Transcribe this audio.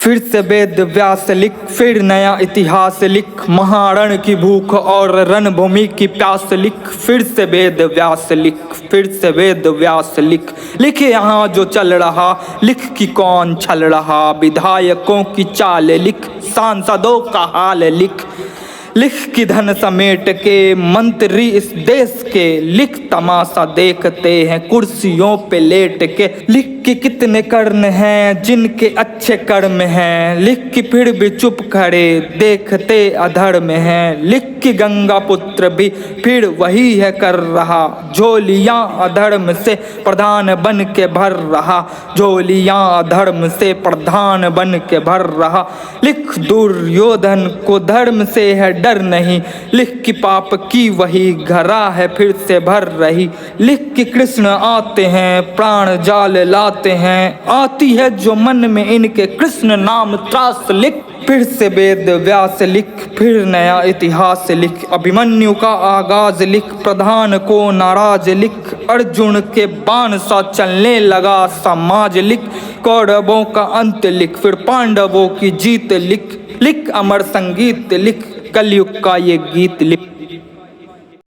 फिर से वेद व्यास लिख, फिर नया इतिहास लिख, महारण की भूख और रणभूमि की प्यास लिख। फिर से वेद व्यास लिख, फिर से वेद व्यास लिख, लिखे यहाँ जो चल रहा, लिख कि कौन छल रहा। विधायकों की चाल लिख, सांसदों का हाल लिख, लिख कि धन समेट के मंत्री इस देश के, लिख तमाशा देखते हैं कुर्सियों पे लेट के। लिख कि कितने कर्ण हैं जिनके अच्छे कर्म हैं, लिख कि फिर भी चुप खड़े देखते अधर्म हैं। लिख कि गंगा पुत्र भी फिर वही है कर रहा, झोलियां अधर्म से प्रधान बन के भर रहा, झोलियां अधर्म से प्रधान बन के भर रहा। लिख दुर्योधन को धर्म से है डर नहीं, लिख कि पाप की वही घरा है फिर से भर रही। लिख कि कृष्ण आते हैं प्राण जाल लाते हैं, आती है जो मन में इनके कृष्ण नाम त्रास लिख। फिर से वेद व्यास लिख, फिर नया इतिहास लिख, अभिमन्यु का आगाज लिख, प्रधान को नाराज लिख, अर्जुन के बाण सा चलने लगा समाज लिख, कौरवों का अंत लिख, फिर पांडवों की जीत लिख, लिख अमर संगीत लिख, कलयुग का ये गीत लिख।